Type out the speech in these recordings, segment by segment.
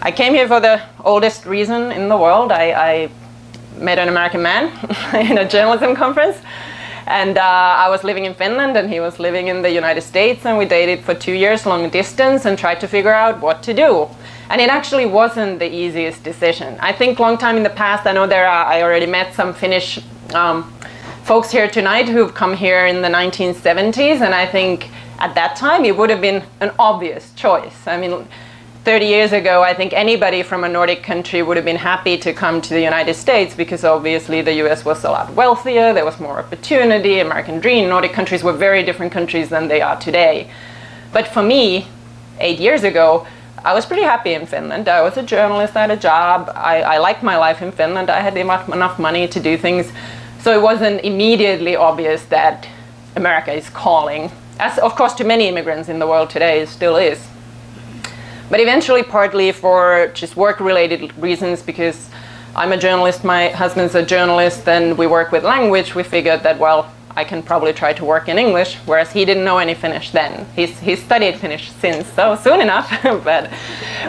I came here for the oldest reason in the world. I met an American man in a journalism conference. And I was living in Finland and he was living in the United States, and we dated for 2 years long distance and tried to figure out what to do. And it actually wasn't the easiest decision. I think long time in the past, I know I already met some Finnish folks here tonight who've come here in the 1970s, and I think at that time it would have been an obvious choice. I mean, 30 years ago, I think anybody from a Nordic country would have been happy to come to the United States because obviously the US was a lot wealthier, there was more opportunity, American dream. Nordic countries were very different countries than they are today. But for me, 8 years ago, I was pretty happy in Finland. I was a journalist, I had a job, I liked my life in Finland, I had enough money to do things. So it wasn't immediately obvious that America is calling, as of course to many immigrants in the world today it still is. But eventually, partly for just work-related reasons, because I'm a journalist, my husband's a journalist, and we work with language, we figured that, well, I can probably try to work in English, whereas he didn't know any Finnish then. He's studied Finnish since, so soon enough, but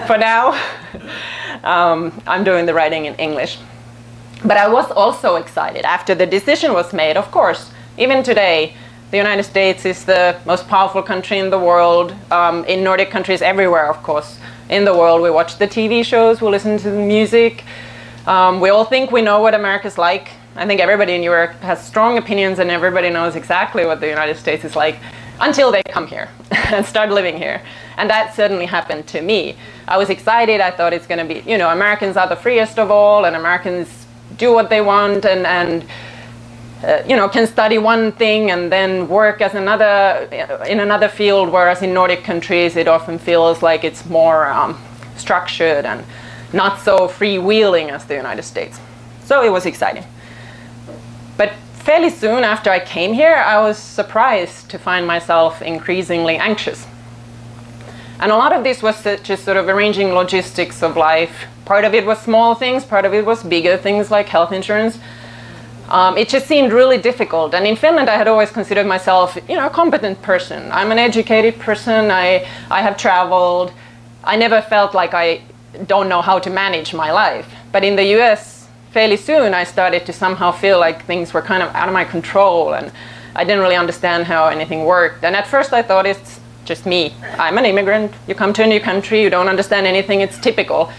for now, I'm doing the writing in English. But I was also excited after the decision was made, of course, even today, the United States is the most powerful country in the world. In Nordic countries everywhere, of course, in the world. We watch the TV shows, we listen to the music. We all think we know what America's like. I think everybody in Europe has strong opinions and everybody knows exactly what the United States is like until they come here and start living here. And that certainly happened to me. I was excited, I thought it's going to be, you know, Americans are the freest of all and Americans do what they want and you know, can study one thing and then work as in another field, whereas in Nordic countries it often feels like it's more structured and not so freewheeling as the United States. So it was exciting. But fairly soon after I came here, I was surprised to find myself increasingly anxious. And a lot of this was just sort of arranging logistics of life. Part of it was small things, part of it was bigger things like health insurance. It just seemed really difficult. And in Finland, I had always considered myself, you know, a competent person. I'm an educated person. I have traveled. I never felt like I don't know how to manage my life. But in the US, fairly soon, I started to somehow feel like things were kind of out of my control. And I didn't really understand how anything worked. And at first, I thought it's just me. I'm an immigrant. You come to a new country. You don't understand anything. It's typical.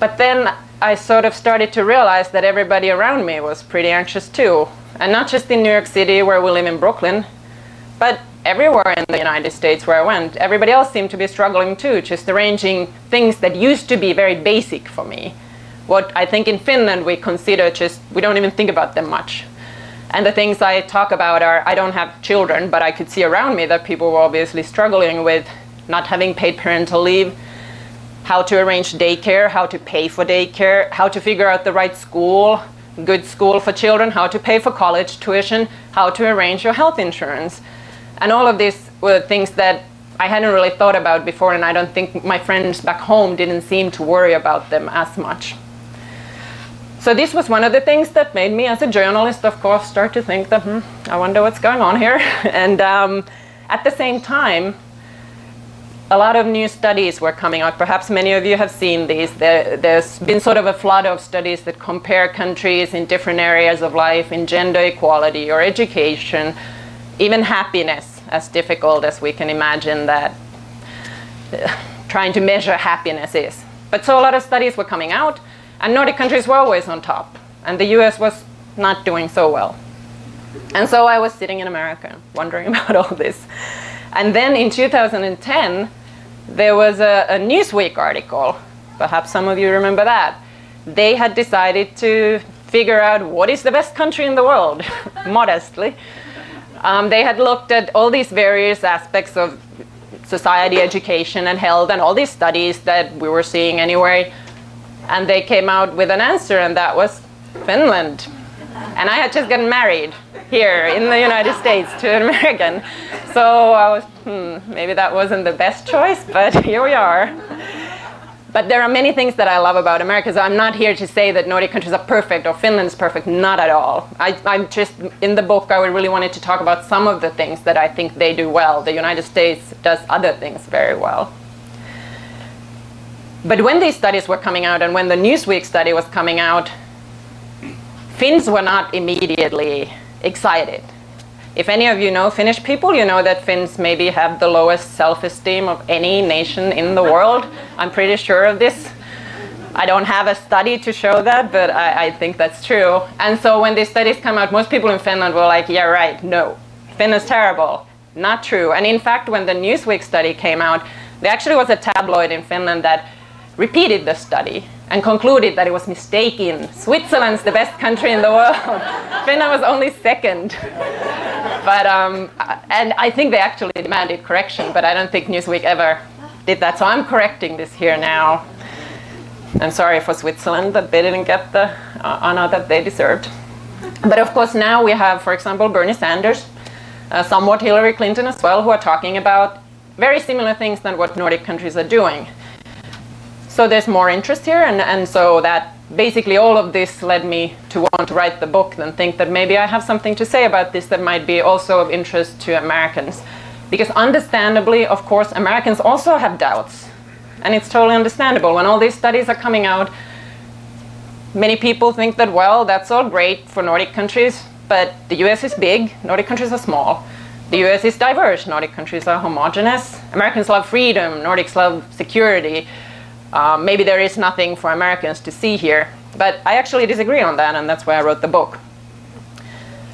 But then I sort of started to realize that everybody around me was pretty anxious too. And not just in New York City where we live in Brooklyn, but everywhere in the United States where I went. Everybody else seemed to be struggling too, just arranging things that used to be very basic for me. What I think in Finland we consider just, we don't even think about them much. And the things I talk about are, I don't have children, but I could see around me that people were obviously struggling with not having paid parental leave, how to arrange daycare, how to pay for daycare, how to figure out the right school, good school for children, how to pay for college tuition, how to arrange your health insurance. And all of these were things that I hadn't really thought about before, and I don't think my friends back home didn't seem to worry about them as much. So this was one of the things that made me, as a journalist, of course, start to think that, I wonder what's going on here. And at the same time, a lot of new studies were coming out. Perhaps many of you have seen these. There's been sort of a flood of studies that compare countries in different areas of life, in gender equality or education, even happiness, as difficult as we can imagine that trying to measure happiness is. But so a lot of studies were coming out, and Nordic countries were always on top, and the US was not doing so well. And so I was sitting in America wondering about all this. And then in 2010, there was a Newsweek article, perhaps some of you remember that. They had decided to figure out what is the best country in the world, modestly. They had looked at all these various aspects of society, education, and health, and all these studies that we were seeing anyway. And they came out with an answer, and that was Finland. And I had just gotten married here in the United States to an American. So I was, maybe that wasn't the best choice, but here we are. But there are many things that I love about America. So I'm not here to say that Nordic countries are perfect or Finland's perfect, not at all. I'm just, in the book, I really wanted to talk about some of the things that I think they do well. The United States does other things very well. But when these studies were coming out and when the Newsweek study was coming out, Finns were not immediately excited. If any of you know Finnish people, you know that Finns maybe have the lowest self-esteem of any nation in the world. I'm pretty sure of this. I don't have a study to show that, but I think that's true. And so when these studies come out, most people in Finland were like, yeah, right, no, Finland's terrible. Not true. And in fact, when the Newsweek study came out, there actually was a tabloid in Finland that repeated the study and concluded that it was mistaken. Switzerland's the best country in the world. Finland was only second. But, and I think they actually demanded correction, but I don't think Newsweek ever did that. So I'm correcting this here now. I'm sorry for Switzerland that they didn't get the honor that they deserved. But of course now we have, for example, Bernie Sanders, somewhat Hillary Clinton as well, who are talking about very similar things than what Nordic countries are doing. So there's more interest here, and so that basically all of this led me to want to write the book and think that maybe I have something to say about this that might be also of interest to Americans. Because understandably, of course, Americans also have doubts. And it's totally understandable. When all these studies are coming out, many people think that, well, that's all great for Nordic countries, but the US is big, Nordic countries are small. The US is diverse, Nordic countries are homogeneous. Americans love freedom, Nordics love security. Maybe there is nothing for Americans to see here, but I actually disagree on that, and that's why I wrote the book.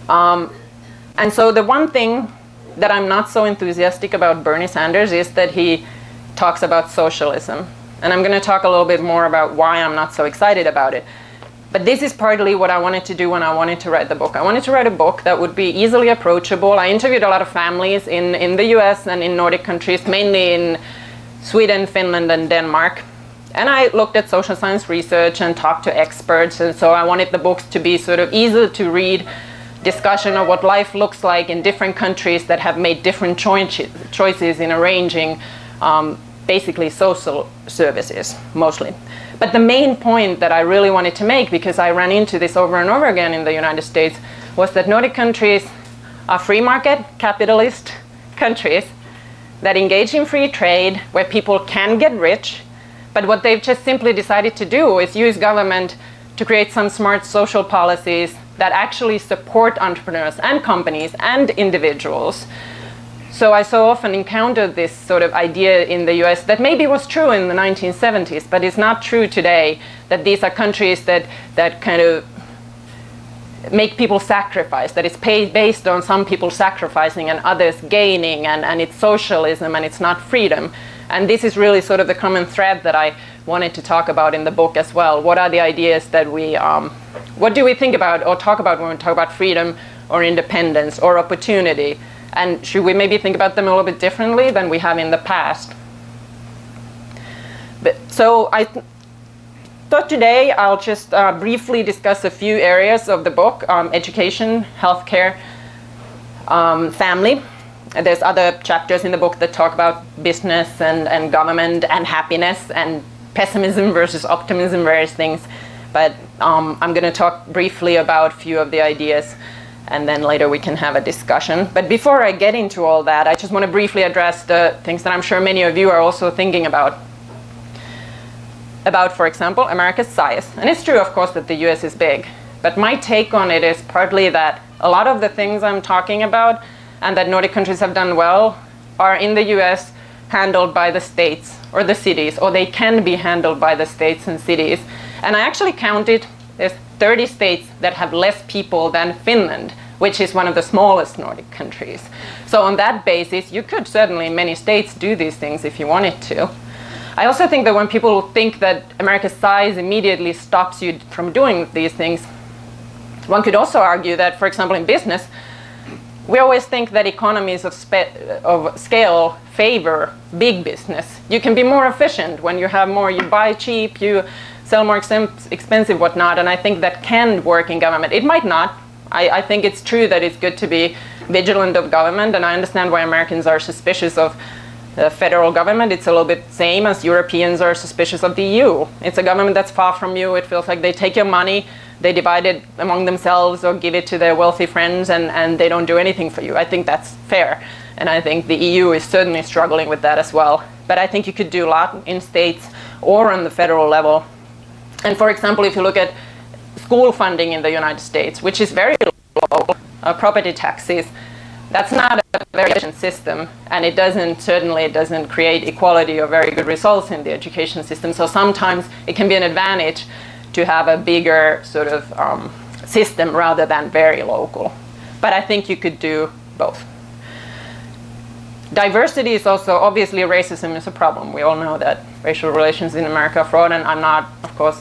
And so the one thing that I'm not so enthusiastic about Bernie Sanders is that he talks about socialism. And I'm going to talk a little bit more about why I'm not so excited about it. But this is partly what I wanted to do when I wanted to write the book. I wanted to write a book that would be easily approachable. I interviewed a lot of families in the US and in Nordic countries, mainly in Sweden, Finland, and Denmark. And I looked at social science research and talked to experts. And so I wanted the books to be sort of easy to read, discussion of what life looks like in different countries that have made different choices in arranging basically social services, mostly. But the main point that I really wanted to make, because I ran into this over and over again in the United States, was that Nordic countries are free market, capitalist countries that engage in free trade, where people can get rich, but what they've just simply decided to do is use government to create some smart social policies that actually support entrepreneurs and companies and individuals. So I so often encountered this sort of idea in the US that maybe was true in the 1970s, but it's not true today, that these are countries that kind of make people sacrifice, that it's based on some people sacrificing and others gaining, and it's socialism and it's not freedom. And this is really sort of the common thread that I wanted to talk about in the book as well. What are the ideas that we, what do we think about or talk about when we talk about freedom or independence or opportunity? And should we maybe think about them a little bit differently than we have in the past? So I thought today I'll just briefly discuss a few areas of the book: education, healthcare, family. And there's other chapters in the book that talk about business and government and happiness and pessimism versus optimism, various things. But I'm going to talk briefly about a few of the ideas, and then later we can have a discussion. But before I get into all that, I just want to briefly address the things that I'm sure many of you are also thinking about. About, for example, America's size. And it's true, of course, that the US is big. But my take on it is partly that a lot of the things I'm talking about and that Nordic countries have done well are in the US handled by the states or the cities, or they can be handled by the states and cities. And I actually counted, there's 30 states that have less people than Finland, which is one of the smallest Nordic countries. So on that basis, you could certainly in many states do these things if you wanted to. I also think that when people think that America's size immediately stops you from doing these things, one could also argue that, for example, in business, we always think that economies of scale favor big business. You can be more efficient when you have more, you buy cheap, you sell more expensive, whatnot, and I think that can work in government. It might not. I think it's true that it's good to be vigilant of government, and I understand why Americans are suspicious of the federal government. It's a little bit same as Europeans are suspicious of the EU. It's a government that's far from you. It feels like they take your money, they divide it among themselves or give it to their wealthy friends, and they don't do anything for you. I think that's fair. And I think the EU is certainly struggling with that as well. But I think you could do a lot in states or on the federal level. And for example, if you look at school funding in the United States, which is very low, property taxes, that's not a very efficient system, and it certainly doesn't create equality or very good results in the education system. So sometimes it can be an advantage to have a bigger sort of system rather than very local. But I think you could do both. Diversity is also, obviously racism is a problem. We all know that racial relations in America are fraud, and I'm not, of course,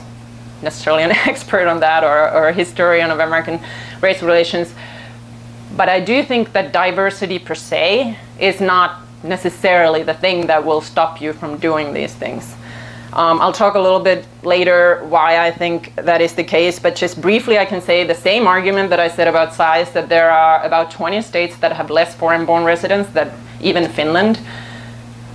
necessarily an expert on that or a historian of American race relations. But I do think that diversity per se is not necessarily the thing that will stop you from doing these things. I'll talk a little bit later why I think that is the case, but just briefly I can say the same argument that I said about size, that there are about 20 states that have less foreign-born residents than even Finland.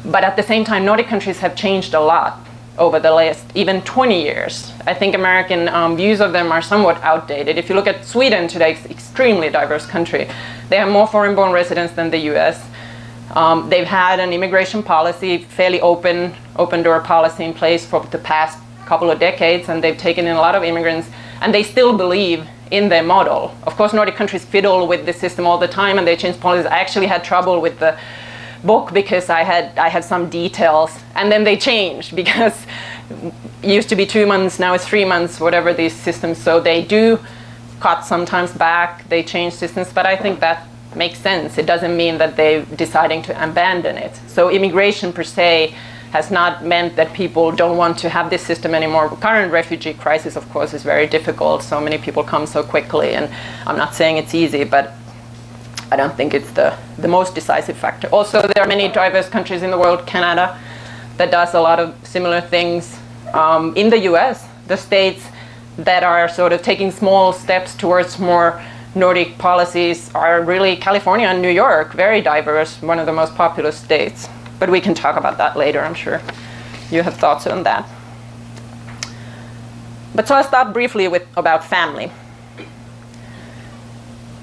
But at the same time, Nordic countries have changed a lot over the last even 20 years. I think American views of them are somewhat outdated. If you look at Sweden today, it's an extremely diverse country. They have more foreign-born residents than the US. They've had an immigration policy, fairly open door policy in place for the past couple of decades, and they've taken in a lot of immigrants, and they still believe in their model. Of course, Nordic countries fiddle with the system all the time, and they change policies. I actually had trouble with the book because I had some details, and then they changed because it used to be 2 months, now it's 3 months, whatever these systems. So they do cut sometimes back, they change systems, but I think that makes sense. It doesn't mean that they're deciding to abandon it. So immigration per se has not meant that people don't want to have this system anymore. The current refugee crisis, of course, is very difficult. So many people come so quickly, and I'm not saying it's easy, but I don't think it's the most decisive factor. Also, there are many diverse countries in the world, Canada, that does a lot of similar things. In the US, the states that are sort of taking small steps towards more Nordic policies are really California and New York, very diverse, one of the most populous states. But we can talk about that later, I'm sure you have thoughts on that. But so I'll start briefly about family.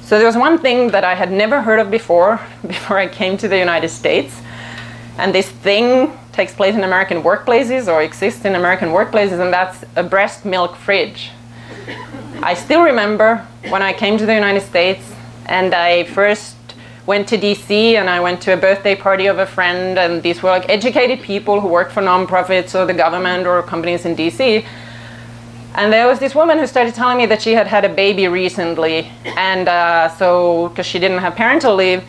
So there was one thing that I had never heard of before I came to the United States. And this thing takes place in American workplaces or exists in American workplaces, and that's a breast milk fridge. I still remember when I came to the United States and I first went to DC and I went to a birthday party of a friend, and these were like educated people who worked for nonprofits or the government or companies in DC. And there was this woman who started telling me that she had had a baby recently, and so because she didn't have parental leave,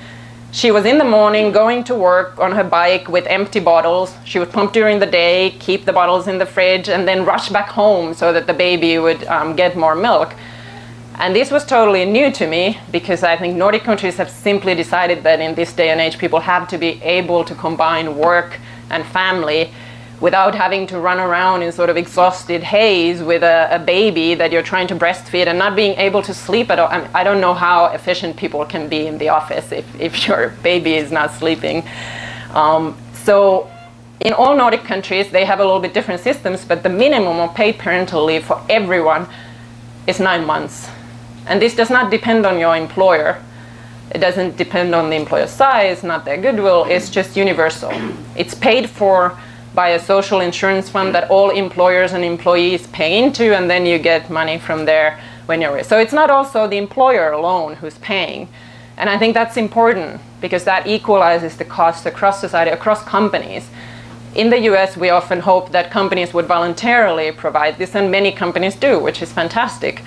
she was in the morning going to work on her bike with empty bottles. She would pump during the day, keep the bottles in the fridge, and then rush back home so that the baby would get more milk. And this was totally new to me, because I think Nordic countries have simply decided that in this day and age people have to be able to combine work and family without having to run around in sort of exhausted haze with a baby that you're trying to breastfeed and not being able to sleep at all. I don't know how efficient people can be in the office if your baby is not sleeping. So in all Nordic countries, they have a little bit different systems, but the minimum of paid parental leave for everyone is 9 months. And this does not depend on your employer. It doesn't depend on the employer's size, not their goodwill. It's just universal. It's paid for by a social insurance fund that all employers and employees pay into, and then you get money from there when you're. So it's not also the employer alone who's paying. And I think that's important, because that equalizes the costs across society, across companies. In the US, we often hope that companies would voluntarily provide this, and many companies do, which is fantastic.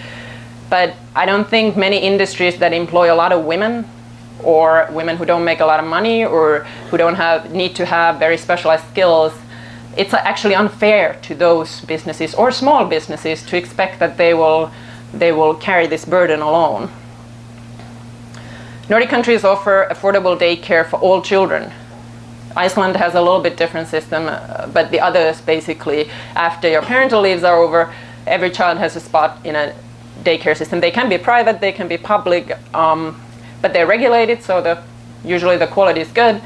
But I don't think many industries that employ a lot of women, or women who don't make a lot of money, or who don't need to have very specialized skills, it's actually unfair to those businesses or small businesses to expect that they will carry this burden alone. Nordic countries offer affordable daycare for all children. Iceland has a little bit different system, but the others basically, after your parental leaves are over, every child has a spot in a daycare system. They can be private, they can be public, but they're regulated, so usually the quality is good.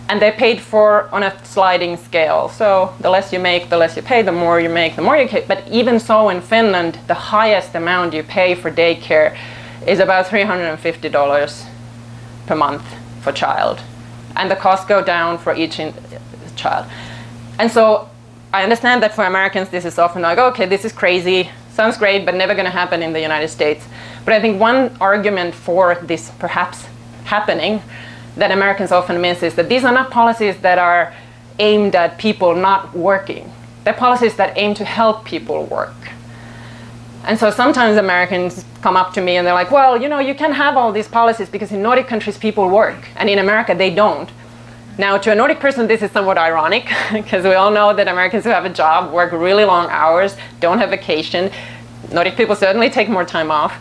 And they're paid for on a sliding scale. So the less you make, the less you pay. The more you make, the more you pay. But even so, in Finland, the highest amount you pay for daycare is about $350 per month for child. And the costs go down for each child. And so I understand that for Americans this is often like, okay, this is crazy, sounds great, but never going to happen in the United States. But I think one argument for this perhaps happening that Americans often miss is that these are not policies that are aimed at people not working. They're policies that aim to help people work. And so sometimes Americans come up to me and they're like, well, you know, you can have all these policies because in Nordic countries people work, and in America they don't. Now, to a Nordic person, this is somewhat ironic, because we all know that Americans who have a job work really long hours, don't have vacation. Nordic people certainly take more time off.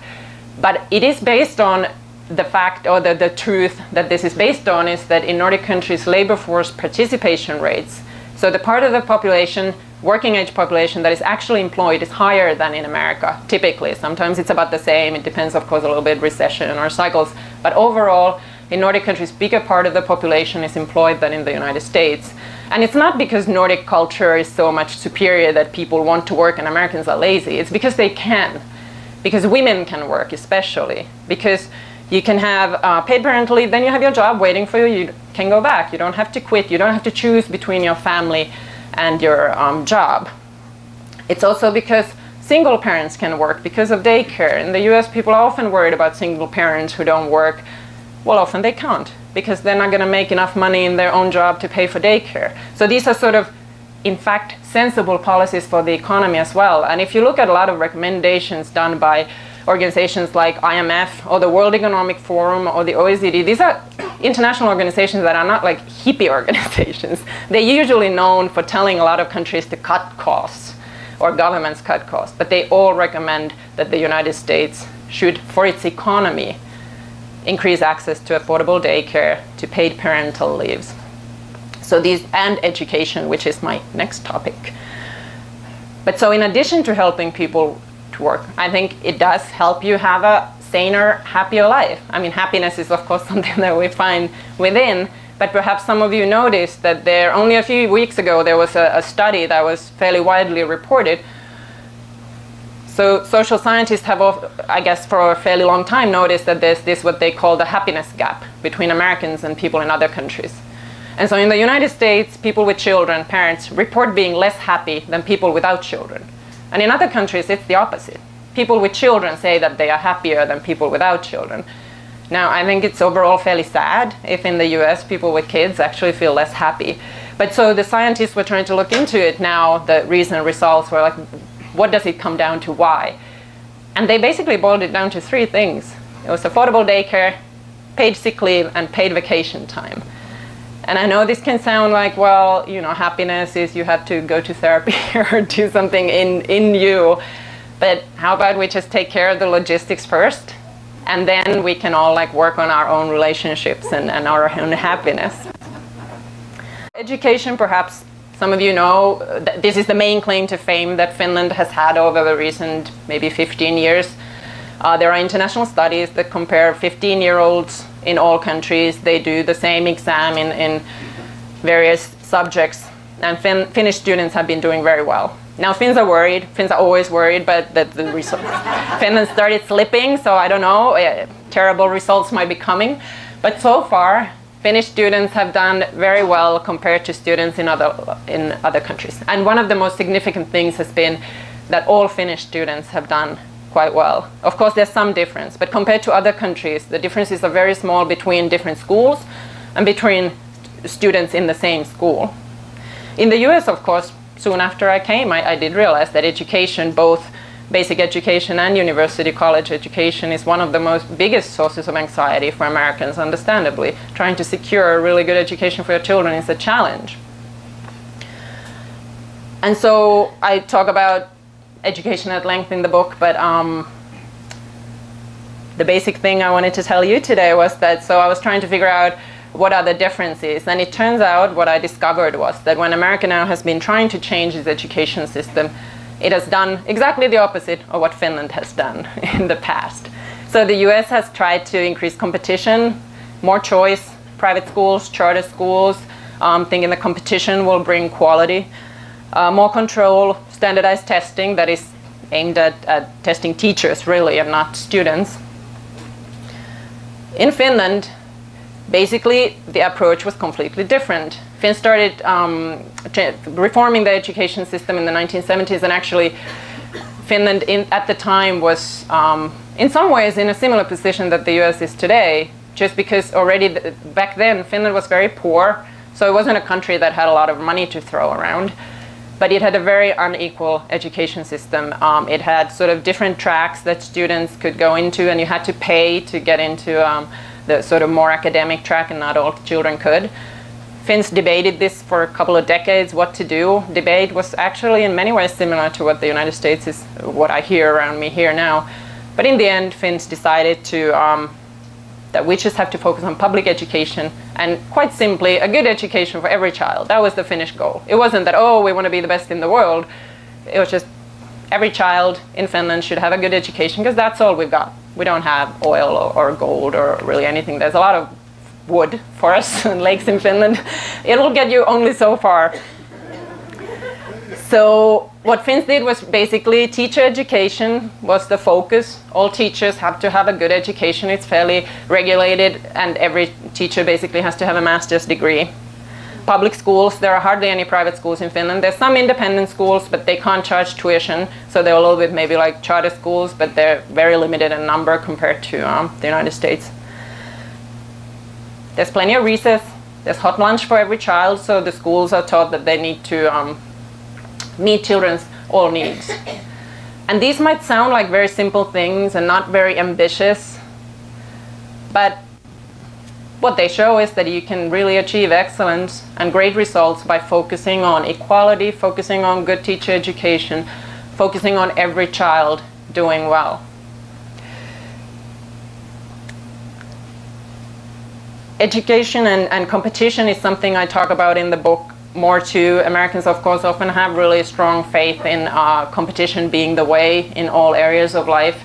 But it is based on the fact, or the truth that this is based on, is that in Nordic countries, labor force participation rates, so the part of the population, working age population, that is actually employed is higher than in America, typically. Sometimes it's about the same. It depends, of course, a little bit recession or cycles. But overall, in Nordic countries, bigger part of the population is employed than in the United States. And it's not because Nordic culture is so much superior that people want to work and Americans are lazy. It's because they can. Because women can work, especially. Because you can have paid parental leave, then you have your job waiting for you. You can go back. You don't have to quit. You don't have to choose between your family and your job. It's also because single parents can work because of daycare. In the US, people are often worried about single parents who don't work. Well, often they can't, because they're not going to make enough money in their own job to pay for daycare. So these are sort of, in fact, sensible policies for the economy as well. And if you look at a lot of recommendations done by organizations like IMF or the World Economic Forum or the OECD, these are international organizations that are not like hippie organizations. They're usually known for telling a lot of countries to cut costs, or governments cut costs. But they all recommend that the United States should, for its economy, increase access to affordable daycare, to paid parental leaves. So these, and education, which is my next topic. But so in addition to helping people to work, I think it does help you have a saner, happier life. I mean, happiness is of course something that we find within, but perhaps some of you noticed that there, only a few weeks ago, there was a study that was fairly widely reported. So social scientists have, I guess, for a fairly long time noticed that there's this, what they call the happiness gap between Americans and people in other countries. And so in the United States, people with children, parents, report being less happy than people without children. And in other countries, it's the opposite. People with children say that they are happier than people without children. Now, I think it's overall fairly sad if in the US people with kids actually feel less happy. But so the scientists were trying to look into it now. The recent results were like, what does it come down to? Why? And they basically boiled it down to three things. It was affordable daycare, paid sick leave, and paid vacation time. And I know this can sound like, well, you know, happiness is you have to go to therapy or do something in you. But how about we just take care of the logistics first, and then we can all like work on our own relationships and our own happiness. Education, perhaps some of you know, this is the main claim to fame that Finland has had over the recent maybe 15 years. There are international studies that compare 15-year-olds in all countries. They do the same exam in various subjects, and Finnish students have been doing very well. Now Finns are worried. Finns are always worried, but that the results. Finland started slipping, so I don't know, terrible results might be coming. But so far, Finnish students have done very well compared to students in other countries. And one of the most significant things has been that all Finnish students have done quite well. Of course, there's some difference, but compared to other countries, the differences are very small between different schools and between students in the same school. In the US, of course, soon after I came, I did realize that education, both basic education and university college education, is one of the biggest sources of anxiety for Americans, understandably. Trying to secure a really good education for your children is a challenge. And so I talk about education at length in the book, but the basic thing I wanted to tell you today was that, so I was trying to figure out what are the differences, and it turns out what I discovered was that when America now has been trying to change its education system, it has done exactly the opposite of what Finland has done in the past. So the US has tried to increase competition, more choice, private schools, charter schools, thinking the competition will bring quality, more control, standardized testing that is aimed at testing teachers really and not students. In Finland, basically the approach was completely different. Finns started reforming the education system in the 1970s, and actually Finland at the time was in some ways in a similar position that the US is today, just because already back then Finland was very poor, so it wasn't a country that had a lot of money to throw around. But it had a very unequal education system. It had sort of different tracks that students could go into, and you had to pay to get into the sort of more academic track, and not all children could. Finns debated this for a couple of decades, what to do. Debate was actually in many ways similar to what the United States is, what I hear around me here now. But in the end, Finns decided that we just have to focus on public education, and quite simply, a good education for every child. That was the Finnish goal. It wasn't that, oh, we want to be the best in the world. It was just every child in Finland should have a good education, because that's all we've got. We don't have oil or gold or really anything. There's a lot of wood, forests, and lakes in Finland. It'll get you only so far. So what Finns did was basically teacher education was the focus. All teachers have to have a good education. It's fairly regulated, and every teacher basically has to have a master's degree. Public schools, there are hardly any private schools in Finland. There's some independent schools, but they can't charge tuition, so they're a little bit maybe like charter schools, but they're very limited in number compared to the United States. There's plenty of recess. There's hot lunch for every child, so the schools are taught that they need to meet children's all needs. And these might sound like very simple things and not very ambitious, but what they show is that you can really achieve excellence and great results by focusing on equality, focusing on good teacher education, focusing on every child doing well. Education and competition is something I talk about in the book more too. Americans, of course, often have really strong faith in competition being the way in all areas of life.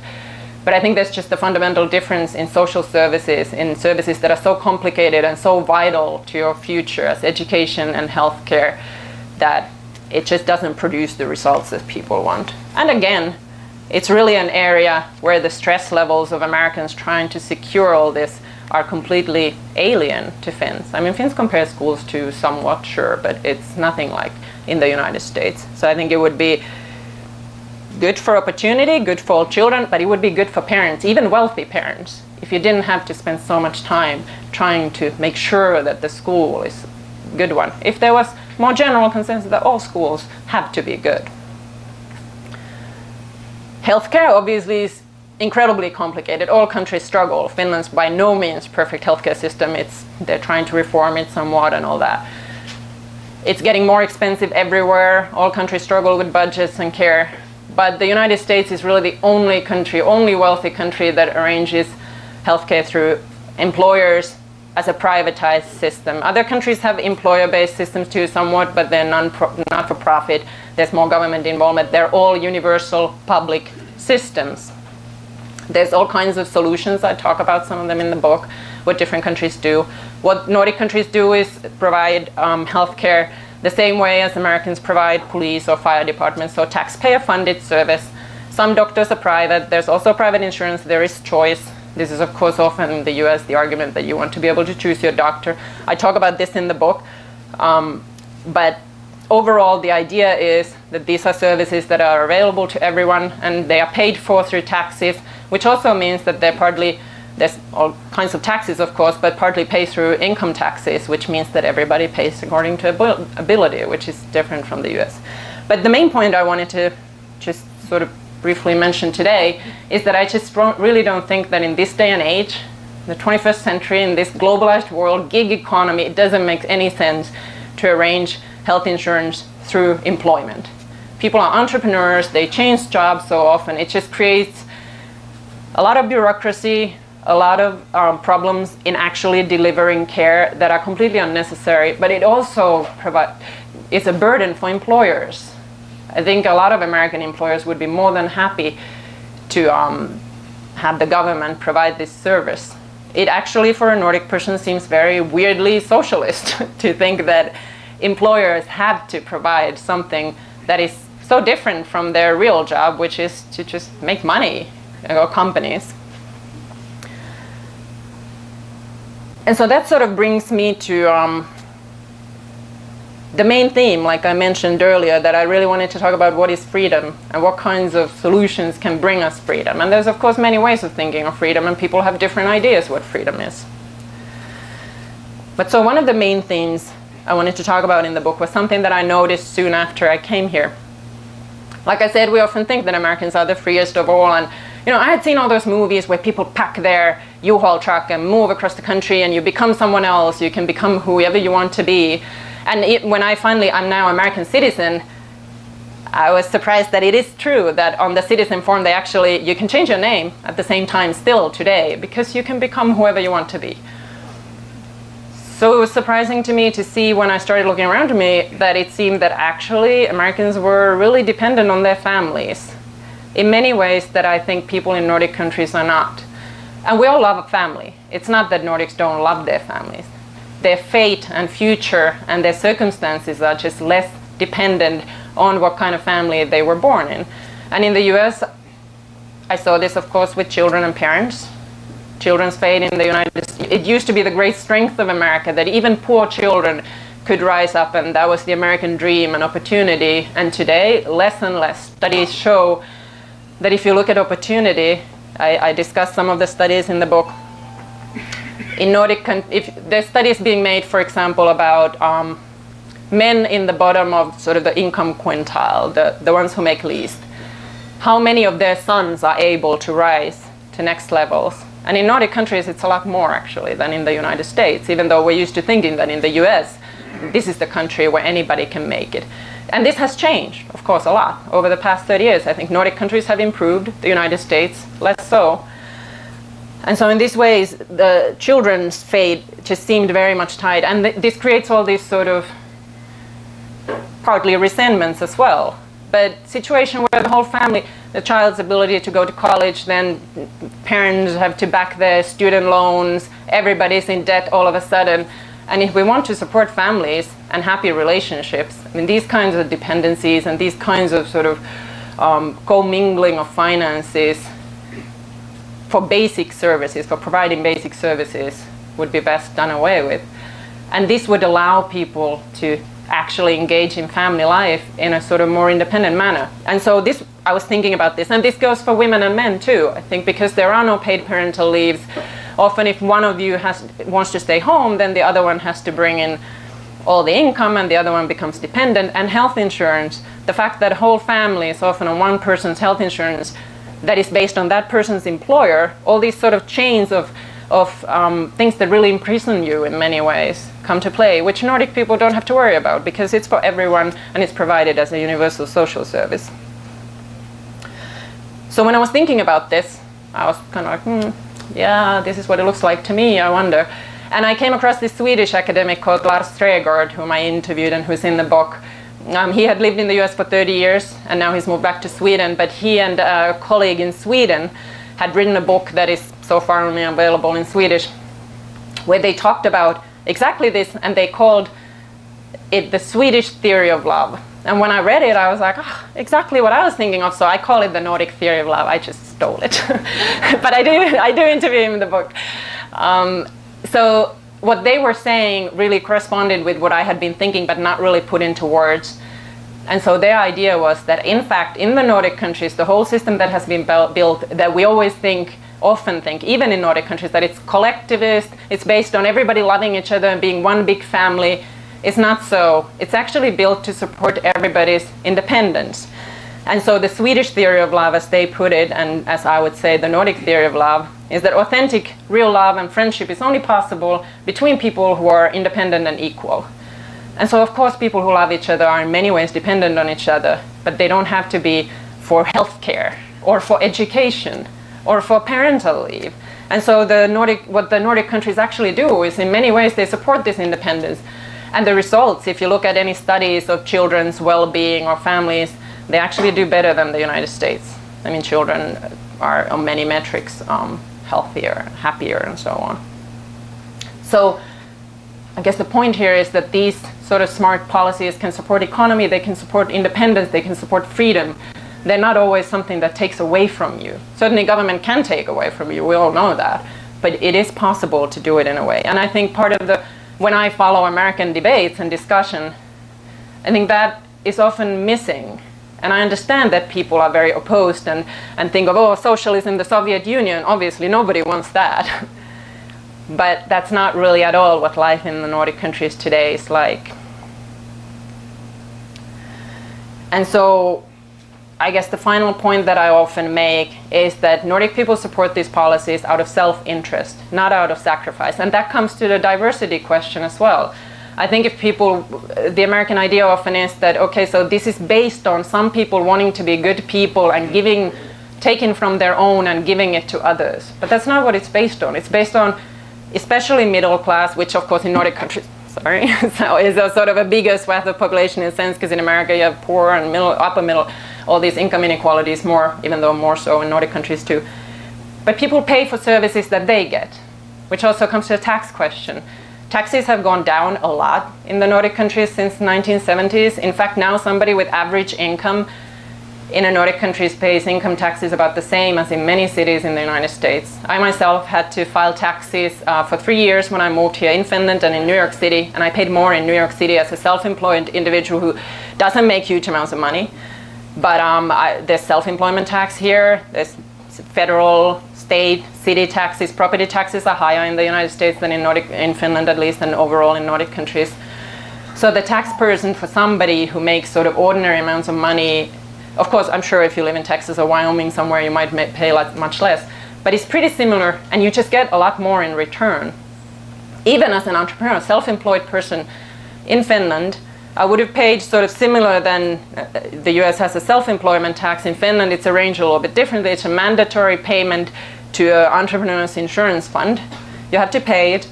But I think there's just a fundamental difference in social services, in services that are so complicated and so vital to your future as education and healthcare, that it just doesn't produce the results that people want. And again, it's really an area where the stress levels of Americans trying to secure all this are completely alien to Finns. I mean, Finns compare schools to somewhat, sure, but it's nothing like in the United States. So I think it would be good for opportunity, good for all children, but it would be good for parents, even wealthy parents, if you didn't have to spend so much time trying to make sure that the school is a good one. If there was more general consensus that all schools have to be good. Healthcare obviously is incredibly complicated. All countries struggle. Finland's by no means perfect healthcare system. They're trying to reform it somewhat and all that. It's getting more expensive everywhere. All countries struggle with budgets and care. But the United States is really the only country, only wealthy country that arranges healthcare through employers as a privatized system. Other countries have employer-based systems too somewhat, but they're not for profit. There's more government involvement. They're all universal public systems. There's all kinds of solutions. I talk about some of them in the book, what different countries do. What Nordic countries do is provide healthcare the same way as Americans provide police or fire departments, so taxpayer-funded service. Some doctors are private. There's also private insurance. There is choice. This is, of course, often in the US, the argument that you want to be able to choose your doctor. I talk about this in the book. But overall, the idea is that these are services that are available to everyone, and they are paid for through taxes, which also means that there's all kinds of taxes, of course, but partly paid through income taxes, which means that everybody pays according to ability, which is different from the US. But the main point I wanted to just sort of briefly mention today is that I just really don't think that in this day and age, the 21st century, in this globalized world, gig economy, it doesn't make any sense to arrange health insurance through employment. People are entrepreneurs, they change jobs so often, it just creates a lot of bureaucracy, a lot of problems in actually delivering care that are completely unnecessary, but it also it's a burden for employers. I think a lot of American employers would be more than happy to have the government provide this service. It actually, for a Nordic person, seems very weirdly socialist to think that employers have to provide something that is so different from their real job, which is to just make money, or companies. And so that sort of brings me to the main theme, like I mentioned earlier, that I really wanted to talk about: what is freedom and what kinds of solutions can bring us freedom. And there's of course many ways of thinking of freedom, and people have different ideas what freedom is. But so one of the main themes I wanted to talk about in the book was something that I noticed soon after I came here. Like I said, we often think that Americans are the freest of all, and I had seen all those movies where people pack their U-Haul truck and move across the country, and you become someone else, you can become whoever you want to be. And when I'm now an American citizen, I was surprised that it is true that on the citizen form you can change your name at the same time still today, because you can become whoever you want to be. So it was surprising to me to see, when I started looking around me, that it seemed that actually Americans were really dependent on their families in many ways that I think people in Nordic countries are not. And we all love a family. It's not that Nordics don't love their families. Their fate and future and their circumstances are just less dependent on what kind of family they were born in. And in the US, I saw this, of course, with children and parents. Children's fate in the United States. It used to be the great strength of America that even poor children could rise up, and that was the American dream and opportunity. And today, less and less. Studies show that if you look at opportunity, I discussed some of the studies in the book. In Nordic, if there's studies being made, for example, about men in the bottom of sort of the income quintile, the ones who make least, how many of their sons are able to rise to next levels. And in Nordic countries, it's a lot more actually than in the United States, even though we're used to thinking that in the US, this is the country where anybody can make it. And this has changed, of course, a lot. Over the past 30 years, I think Nordic countries have improved, the United States less so. And so in these ways, the children's fate just seemed very much tied. And this creates all these sort of partly resentments as well. But situation where the whole family, the child's ability to go to college, then parents have to back their student loans, everybody's in debt all of a sudden. And if we want to support families and happy relationships, I mean, these kinds of dependencies and these kinds of sort of commingling of finances for basic services, for providing basic services, would be best done away with. And this would allow people to actually engage in family life in a sort of more independent manner. And so this, I was thinking about this, and this goes for women and men too, I think, because there are no paid parental leaves. Often if one of you wants to stay home, then the other one has to bring in all the income, and the other one becomes dependent. And health insurance, the fact that a whole family is often on one person's health insurance that is based on that person's employer, all these sort of chains of things that really imprison you in many ways come to play, which Nordic people don't have to worry about because it's for everyone and it's provided as a universal social service. So when I was thinking about this, I was kind of like, yeah, this is what it looks like to me, I wonder. And I came across this Swedish academic called Lars Tregård, whom I interviewed and who's in the book. He had lived in the US for 30 years and now he's moved back to Sweden, but he and a colleague in Sweden had written a book that is so far only available in Swedish, where they talked about exactly this, and they called it the Swedish theory of love. And when I read it, I was like, oh, exactly what I was thinking of, so I call it the Nordic theory of love. I just stole it. But I do interview him in the book. So what they were saying really corresponded with what I had been thinking, but not really put into words. And so their idea was that, in fact, in the Nordic countries, the whole system that has been built, that we always often think, even in Nordic countries, that it's collectivist, it's based on everybody loving each other and being one big family. It's not so. It's actually built to support everybody's independence. And so the Swedish theory of love, as they put it, and as I would say the Nordic theory of love, is that authentic, real love and friendship is only possible between people who are independent and equal. And so, of course, people who love each other are in many ways dependent on each other, but they don't have to be for healthcare or for education or for parental leave. And so what the Nordic countries actually do is, in many ways, they support this independence. And the results, if you look at any studies of children's well-being or families, they actually do better than the United States. I mean, children are on many metrics healthier, happier, and so on. So I guess the point here is that these sort of smart policies can support economy, they can support independence, they can support freedom. They're not always something that takes away from you. Certainly government can take away from you, we all know that. But it is possible to do it in a way. And I think part of when I follow American debates and discussion, I think that is often missing. And I understand that people are very opposed and think of, oh, socialism, the Soviet Union. Obviously, nobody wants that. But that's not really at all what life in the Nordic countries today is like. And so I guess the final point that I often make is that Nordic people support these policies out of self-interest, not out of sacrifice. And that comes to the diversity question as well. I think if people, the American idea often is that, okay, so this is based on some people wanting to be good people and taking from their own and giving it to others. But that's not what it's based on. It's based on, especially middle class, which of course in Nordic countries, so is a sort of a bigger swath of population in a sense, because in America you have poor and upper middle, all these income inequalities more, even though more so in Nordic countries too. But people pay for services that they get, which also comes to the tax question. Taxes have gone down a lot in the Nordic countries since the 1970s. In fact, now somebody with average income in a Nordic countries pays income taxes about the same as in many cities in the United States. I myself had to file taxes for 3 years when I moved here in Finland and in New York City, and I paid more in New York City as a self-employed individual who doesn't make huge amounts of money. But there's self-employment tax here, there's federal, state, city taxes, property taxes are higher in the United States than in Finland at least, and overall in Nordic countries. So the tax burden for somebody who makes sort of ordinary amounts of money, of course, I'm sure if you live in Texas or Wyoming somewhere, you might pay much less. But it's pretty similar, and you just get a lot more in return. Even as an entrepreneur, self-employed person in Finland, I would have paid sort of similar than the US has a self-employment tax. In Finland, it's arranged a little bit differently. It's a mandatory payment to an entrepreneur's insurance fund. You have to pay it,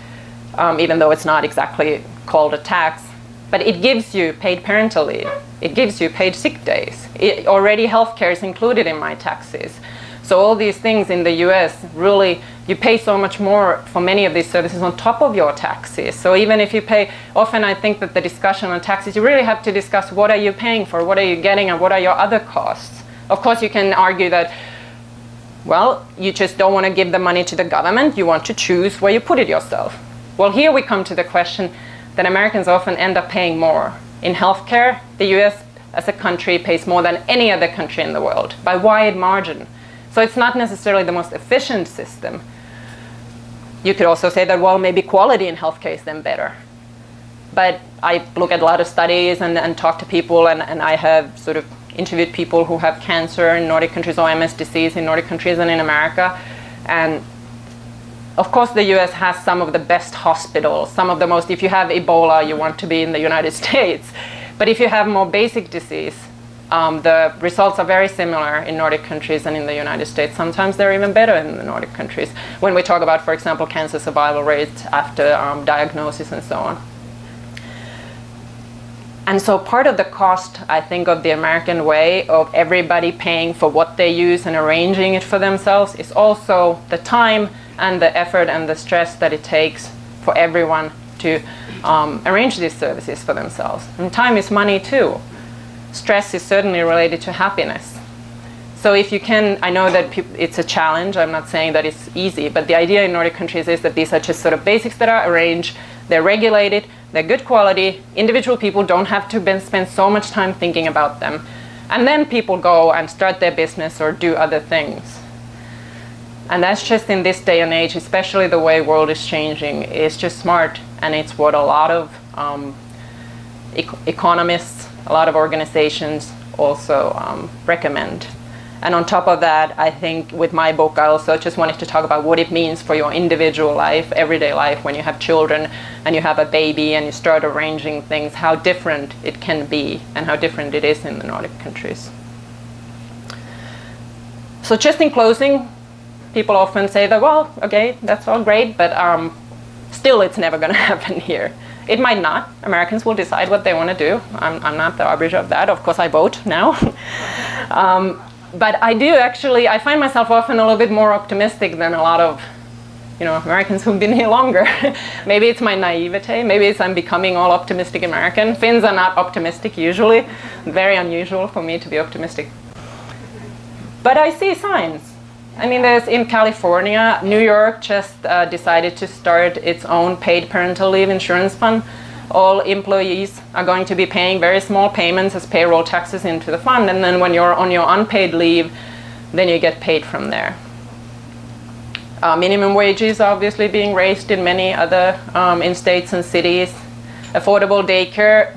even though it's not exactly called a tax. But it gives you paid parental leave. It gives you paid sick days. Already healthcare is included in my taxes. So all these things in the US, really, you pay so much more for many of these services on top of your taxes. So even if you pay, often I think that the discussion on taxes, you really have to discuss what are you paying for, what are you getting, and what are your other costs. Of course, you can argue that, well, you just don't want to give the money to the government, you want to choose where you put it yourself. Well, here we come to the question that Americans often end up paying more. In healthcare, the US as a country pays more than any other country in the world, by wide margin. So it's not necessarily the most efficient system. You could also say that, well, maybe quality in healthcare is then better. But I look at a lot of studies and talk to people, and I have sort of interviewed people who have cancer in Nordic countries or MS disease in Nordic countries and in America. And of course, the US has some of the best hospitals, some of the most, if you have Ebola, you want to be in the United States. But if you have more basic disease, the results are very similar in Nordic countries and in the United States. Sometimes they're even better in the Nordic countries when we talk about, for example, cancer survival rates after diagnosis and so on. And so part of the cost, I think, of the American way of everybody paying for what they use and arranging it for themselves is also the time and the effort and the stress that it takes for everyone to arrange these services for themselves. And time is money too. Stress is certainly related to happiness. So if you can, I know that it's a challenge, I'm not saying that it's easy, but the idea in Nordic countries is that these are just sort of basics that are arranged, they're regulated, they're good quality, individual people don't have to spend so much time thinking about them. And then people go and start their business or do other things. And that's just in this day and age, especially the way the world is changing, is just smart, and it's what a lot of economists, a lot of organizations also recommend. And on top of that, I think with my book, I also just wanted to talk about what it means for your individual life, everyday life, when you have children and you have a baby and you start arranging things, how different it can be and how different it is in the Nordic countries. So just in closing, people often say that, well, okay, that's all great, but still it's never going to happen here. It might not. Americans will decide what they want to do. I'm not the arbiter of that. Of course, I vote now. But I do actually, I find myself often a little bit more optimistic than a lot of, Americans who've been here longer. Maybe it's my naivete. Maybe it's I'm becoming all optimistic American. Finns are not optimistic usually. Very unusual for me to be optimistic. But I see signs. I mean, there's in California, New York just decided to start its own paid parental leave insurance fund. All employees are going to be paying very small payments as payroll taxes into the fund, and then when you're on your unpaid leave, then you get paid from there. Minimum wages are obviously being raised in many other in states and cities. Affordable daycare,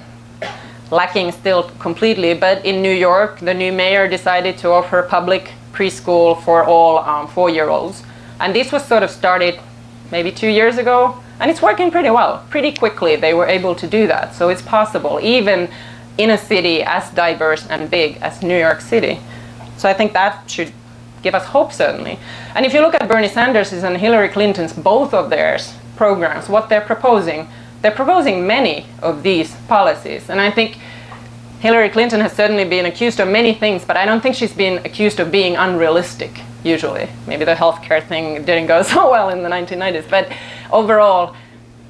lacking still completely, but in New York, the new mayor decided to offer public preschool for all 4-year-olds. And this was sort of started maybe 2 years ago, and it's working pretty well. Pretty quickly they were able to do that. So it's possible, even in a city as diverse and big as New York City. So I think that should give us hope, certainly. And if you look at Bernie Sanders' and Hillary Clinton's, both of their programs, what they're proposing many of these policies. And I think Hillary Clinton has certainly been accused of many things, but I don't think she's been accused of being unrealistic, usually. Maybe the healthcare thing didn't go so well in the 1990s, but overall,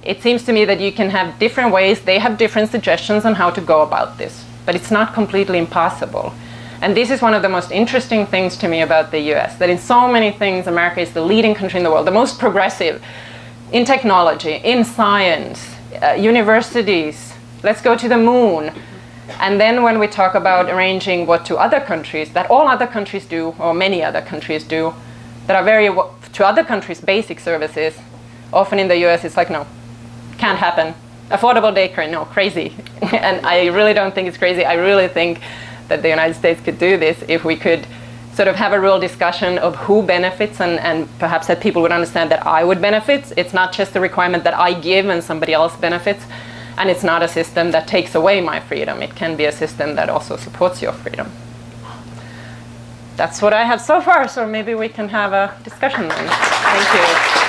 it seems to me that you can have different ways. They have different suggestions on how to go about this, but it's not completely impossible. And this is one of the most interesting things to me about the US, that in so many things, America is the leading country in the world, the most progressive in technology, in science, universities, let's go to the moon. And then when we talk about arranging what to other countries, that all other countries do, or many other countries do, that are very, to other countries, basic services, often in the US it's like, no, can't happen. Affordable daycare, no, crazy. And I really don't think it's crazy. I really think that the United States could do this if we could sort of have a real discussion of who benefits, and perhaps that people would understand that I would benefit. It's not just a requirement that I give and somebody else benefits. And it's not a system that takes away my freedom. It can be a system that also supports your freedom. That's what I have so far, so maybe we can have a discussion then. Thank you.